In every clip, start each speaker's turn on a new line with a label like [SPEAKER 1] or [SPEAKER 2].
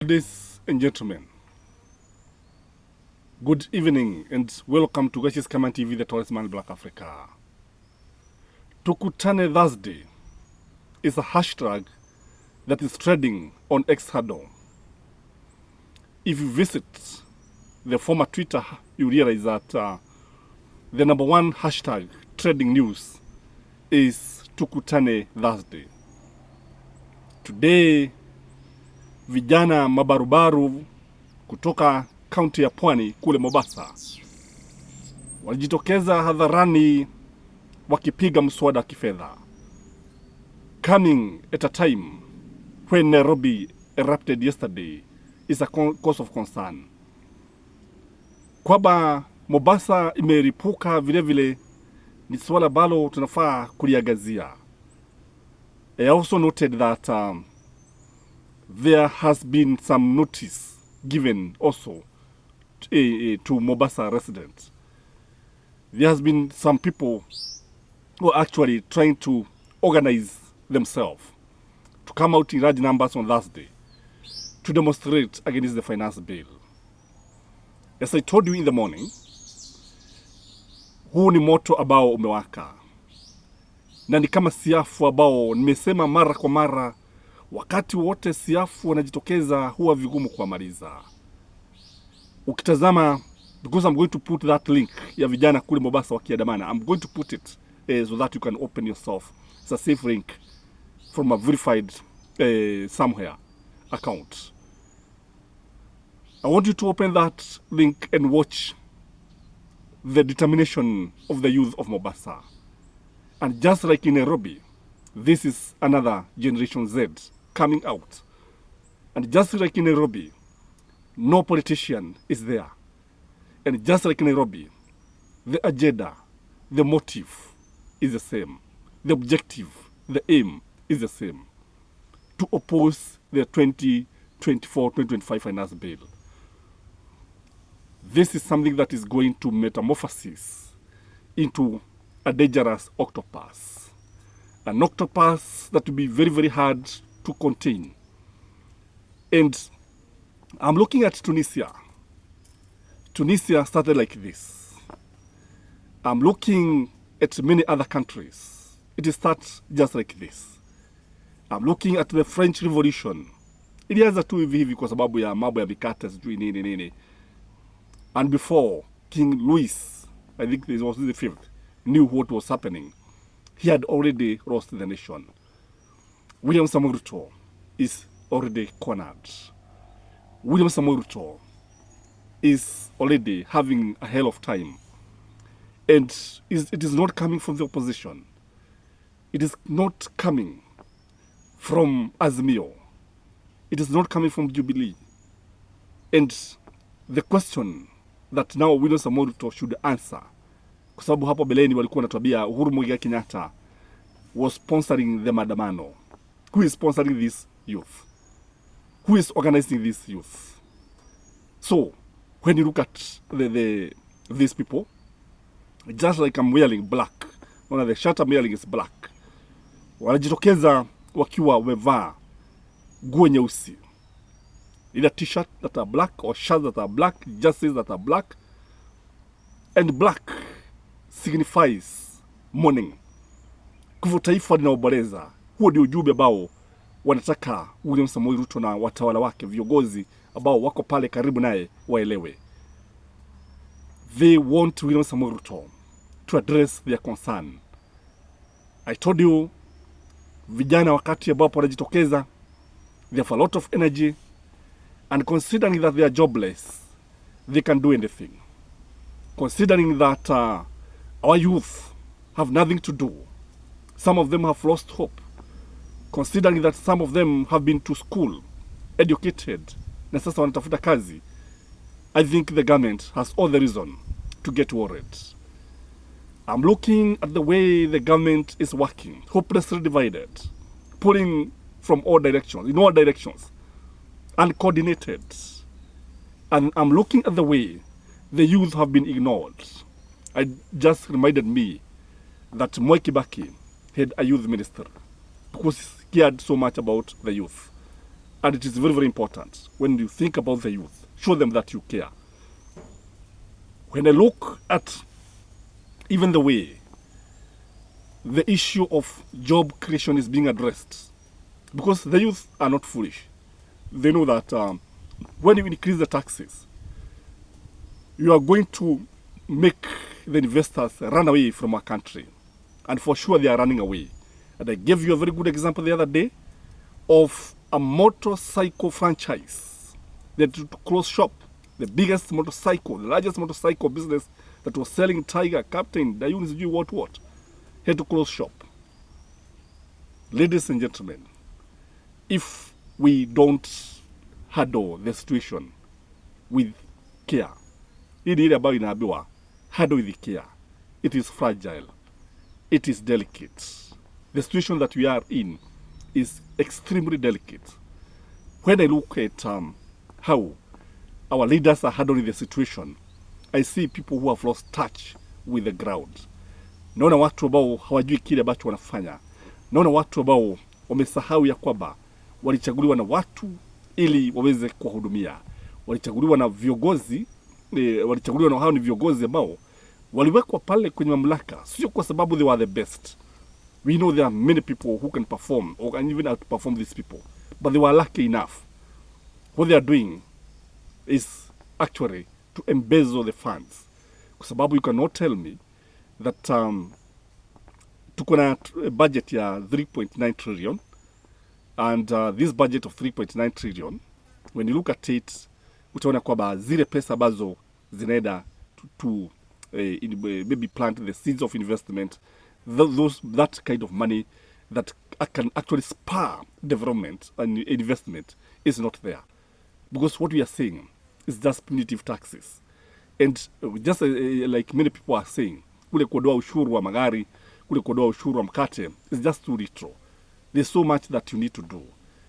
[SPEAKER 1] Ladies and gentlemen, good evening and welcome to Skyman TV, the tallest man in Black Africa. Tukutane Thursday is a hashtag that is trending on X handle. If you visit the former Twitter, you realize that the number one hashtag trending news is Tukutane Thursday. Today, vijana mabarubaru kutoka kaunti ya Pwani kule Mombasa walijitokeza hadharani wakipiga mswada wa kifedha, coming at a time when Nairobi erupted yesterday is a cause of concern. Kwamba Mombasa imeripuka vile vile ni swala ambalo tunafaa kuliangazia. I also noted that there has been some notice given also to Mombasa residents. There has been some people who are actually trying to organize themselves to come out in large numbers on Thursday to demonstrate against the finance bill. As I told you in the morning, huu ni moto ambao umewaka. Na ni kama siafu ambao nimesema mara kwa mara, wakati wote siafu wanajitokeza huwa vigumu kuamaliza. Ukitazama, because I'm going to put that link ya vijana kule Mombasa wakiandamana, I'm going to put it so that you can open yourself. It's a safe link from a verified somewhere account. I want you to open that link and watch the determination of the youth of Mombasa. And just like in Nairobi, this is another Generation Z coming out. And just like in Nairobi, no politician is there. And just like in Nairobi, the agenda, the motive is the same. The objective, the aim is the same. To oppose the 2024-2025 finance bill. This is something that is going to metamorphose into a dangerous octopus. An octopus that will be very, very hard to contain. And I'm looking at Tunisia. Tunisia started like this. I'm looking at many other countries. It starts just like this. I'm looking at the French Revolution. Ilianza tu hivi hivi kwa sababu ya mambo ya mikate sijui nini nini. And before, King Louis, I think this was the fifth, knew what was happening. He had already lost the nation. William Samoei Ruto is already cornered. William Samoei Ruto is already having a hell of time. And it is not coming from the opposition. It is not coming from Azimio. It is not coming from Jubilee. And the question that now William Samoei Ruto should answer, kwa sababu hapo beleni walikuwa wanatuambia Uhuru Muigai Kenyatta was sponsoring the maandamano. Who is sponsoring this youth? Who is organizing this youth? So, when you look at these people, just like I'm wearing black, one of the shirt I'm wearing is black. Wanajitokeza wakiwa wamevaa nguo nyeusi. Either t-shirt that are black or shirts that are black, jerseys that are black. And black signifies mourning. Kwa hivyo taifa linaomboleza. Huo ndio ujumbe ambao wanataka William Samoei Ruto na watawala wake, viongozi ambao wako pale karibu naye waelewe. They want William Samoei Ruto to address their concern. I told you, vijana wakati ambapo wanajitokeza, they have a lot of energy, and considering that they are jobless, they can do anything. Considering that our youth have nothing to do, some of them have lost hope. Considering that some of them have been to school, educated, na sasa wanatafuta kazi, I think the government has all the reason to get worried. I'm looking at the way the government is working, hopelessly divided, pulling from all directions, in all directions, uncoordinated. And I'm looking at the way the youth have been ignored. It just reminded me that Mwai Kibaki had a youth minister because he cared so much about the youth. And it is very, very important when you think about the youth, show them that you care. When I look at even the way the issue of job creation is being addressed, because the youth are not foolish. They know that when you increase the taxes, you are going to make the investors run away from our country. And for sure, they are running away. And I gave you a very good example the other day of a motorcycle franchise that to close shop. The biggest motorcycle, the largest motorcycle business that was selling Tiger, Captain, Dayunis, what, had to close shop. Ladies and gentlemen, if we don't handle the situation with care, handle with care, it is fragile, it is delicate. The situation that we are in is extremely delicate. When I look at how our leaders are handling the situation, I see people who have lost touch with the ground. Naona watu ambao hawajui kile ambacho wanafanya. Naona watu ambao wamesahau ya kwamba walichaguliwa na watu ili waweze kuwahudumia. Walichaguliwa na viongozi, walichaguliwa na hao ni viongozi ambao waliwekwa pale kwenye mamlaka sio kwa sababu they were the best. We know there are many people who can perform or can even outperform these people, but they were lucky enough. What they are doing is actually to embezzle the funds. Kwa sababu you cannot tell me that tuko na budget ya 3.9 trillion, and this budget of 3.9 trillion, when you look at it, utaona kwamba zile pesa ambazo zinaenda to maybe plant the seeds of investment, that kind of money that can actually spur development and investment is not there. Because what we are saying is just punitive taxes. And just like many people are saying, kule kuondoa ushuru wa magari, kule kuondoa ushuru wa mkate, is just too little. There's so much that you need to do.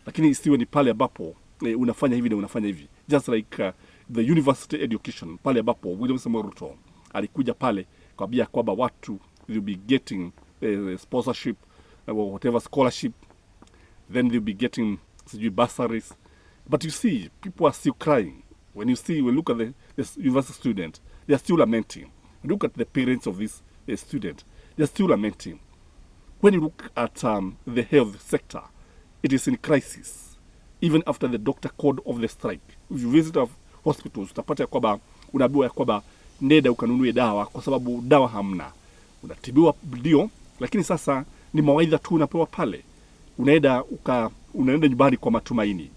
[SPEAKER 1] Lakini isiwe ni pale ambapo unafanya hivi na unafanya hivi. Just like the university education, pale ambapo William Samoei Ruto alikuja pale kwambia kwamba watu will be getting sponsorship or whatever scholarship, then they'll be getting bursaries. But you see, people are still crying. When you look at the university student, they are still lamenting. Look at the parents of this student, they are still lamenting. When you look at the health sector, it is in crisis. Even after the doctor called off the strike. If you visit hospitals, utapata ya kwamba unaambiwa ya kwamba nenda ukanunue dawa kwa sababu dawa hamna. Unatibiwa ndio, lakini sasa ni mawaidha tu unapewa pale. Unaenda nyumbani kwa matumaini.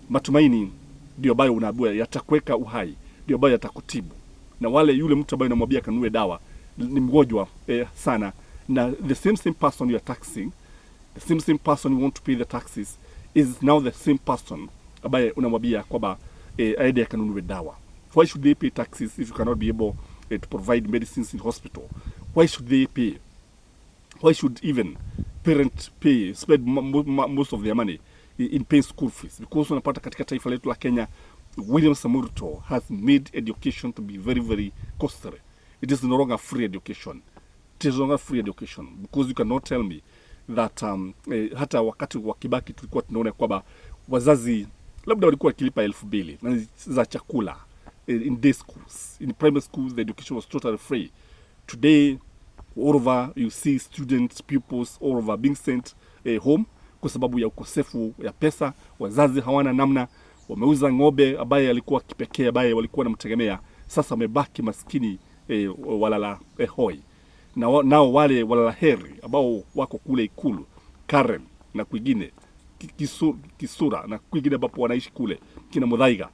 [SPEAKER 1] Matumaini ndio ambayo unaambiwa yatakuweka uhai, ndio ambayo yatakutibu. Na wale yule mtu ambaye unamwambia kanunue dawa ni mgonjwa sana, na the same person you are taxing, the same person you want to pay the taxes is now the same person ambaye unamwambia kwamba aende akanunue dawa. Why should they pay taxes if you cannot be able to provide medicines in hospital? Why should they pay? Why should even parents spend most of their money in paying school fees? Because unapata katika taifa letu la Kenya, William Samoei Ruto has made education to be very, very costly. It is no longer free education. It is no longer free education because you cannot tell me that hata wakati wa Kibaki tulikuwa tunaona kwamba wazazi labda walikuwa wakilipa 2,000 za chakula in day schools. In primary schools, the education was totally free. Today, all over, you see students, pupils all over being sent home kwa sababu ya ukosefu ya pesa. Wazazi hawana namna, wameuza ng'ombe ambaye alikuwa kipekee ambaye walikuwa namtegemea. Sasa wamebaki maskini walala hoi. Nao wale walala heri ambao wako kule Ikulu, Karen na kwingine Kisura na kwingine ambapo wanaishi kule kina Muthaiga,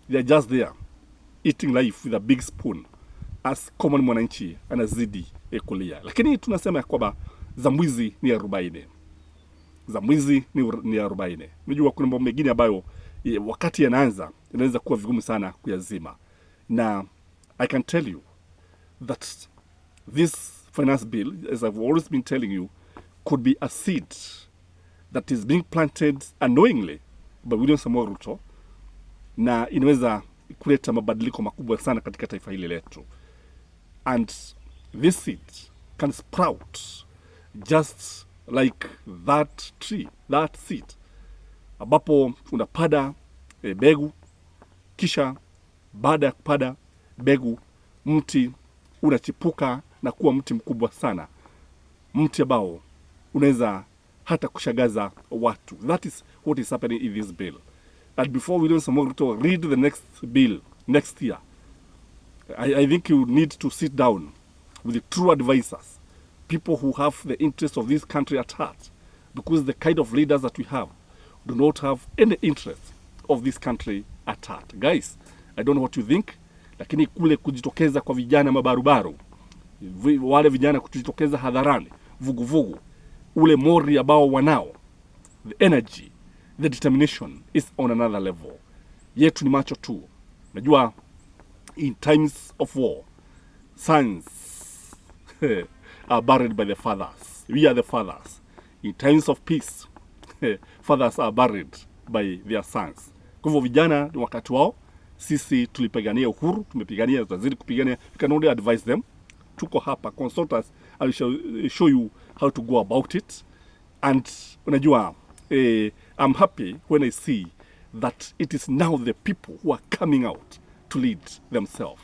[SPEAKER 1] they are just there eating life with a big spoon as common mwananchi anazidi kulia. Lakini tunasema kwamba za mwizi ni 40. Za mwizi ni 40. Unajua kuna mambo mengine ambayo wakati yanaanza inaweza kuwa vigumu sana kuyazima. Na I can tell you that this finance bill, as I've always been telling you, could be a seed that is being planted unknowingly by William Samoei Ruto, na inaweza kuleta mabadiliko makubwa sana katika taifa hili letu. And this seed can sprout just like that tree, that seed. ambapo unapada mbegu, kisha baada ya kupada mbegu mti unachipuka na kuwa mti mkubwa sana, mti ambao unaweza hata kushagaza watu. That is what is happening in this bill. And before William Samoei Ruto read the next bill next year, I think you need to sit down with the true advisors, people who have the interest of this country at heart, because the kind of leaders that we have do not have any interest of this country at heart. Guys, I don't know what you think, lakini kule kujitokeza kwa vijana mabarubaru, wale vijana kujitokeza hadharani, vuguvugu, ule mori ambao wanao, the energy, the determination is on another level. Yetu ni macho tu. Najua in times of war, sons are buried by the fathers. We are the fathers. In times of peace, fathers are buried by their sons. Kwa hivyo vijana ni wakati wao. Sisi tulipigania uhuru, tumepigania, tutazidi kupigania. You can only advise them. Tuko hapa, consult us. I will show you how to go about it. And unajua, I'm happy when I see that it is now the people who are coming out to lead themselves.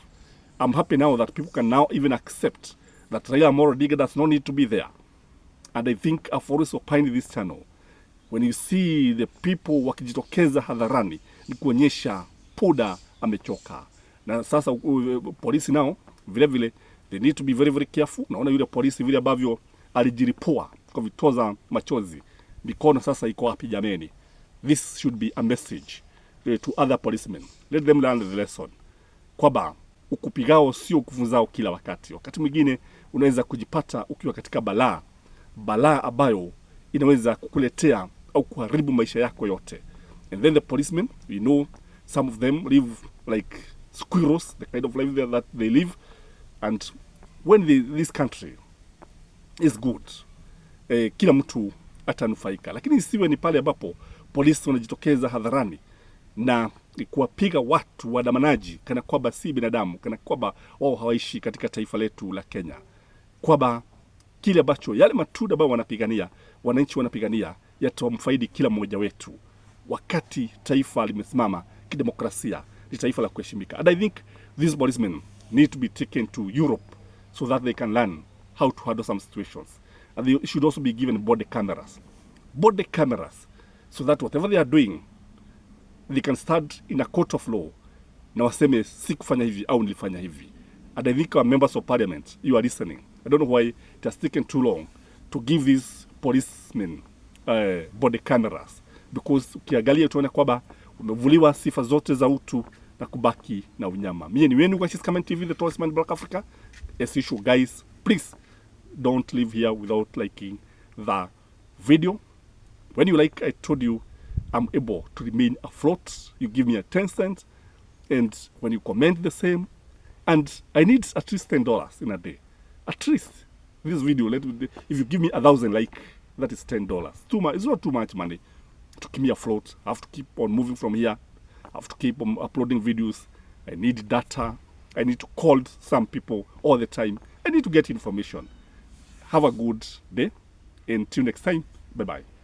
[SPEAKER 1] I'm happy now that people can now even accept that Raila Amolo Odinga does not need to be there. And I think I've always opined this channel. When you see the people wakijitokeza hadharani, ni kuonyesha Puda amechoka. Na sasa polisi nao vile vile they need to be very very careful. Naona yule polisi vile ambavyo alijiripua kwa vitoza machozi, mikono sasa iko wapi jameni? This should be a message to other policemen. Let them learn the lesson. Kwamba ukupigao sio kufunzao kila wakati. Wakati mwingine unaweza kujipata ukiwa katika balaa ambayo inaweza kukuletea au kuharibu maisha yako yote. And then the policemen, we know some of them live like squirrels, the kind of life that they live. And when this country is good, kila mtu atanufaika. Lakini isiwe ni pale ambapo polisi wanajitokeza hadharani na kuwapiga watu waandamanaji kana kwamba si binadamu, kana kwamba wao hawaishi katika taifa letu la Kenya. Kwamba kile ambacho yale matunda ambayo wanapigania, wananchi wanapigania, yatamfaidi kila mmoja wetu. Wakati taifa limesimama kidemokrasia, ni taifa la kuheshimika. And I think these policemen need to be taken to Europe so that they can learn how to handle some situations. And they should also be given body cameras. Body cameras, so that whatever they are doing, they can stand in a court of law na waseme si kufanya hivi au nilifanya hivi. And I think our members of parliament, you are listening. I don't know why it has taken too long to give these policemen body cameras, because ukiangalia tuone kwamba umevuliwa sifa zote za utu na kubaki na unyama. Mimi ni wenu kwa Skyman TV, the tallest man in Black Africa. As usual, guys, please don't leave here without liking the video. When you like, I told you I'm able to remain afloat. You give me a 10 cents, and when you comment the same, and I need at least $10 in a day. At least this video, if you give me 1,000 like, that is $10. Too much. It's not too much money to keep me afloat. I have to keep on moving from here. I have to keep on uploading videos. I need data. I need to call some people all the time. I need to get information. Have a good day. Until next time. Bye-bye.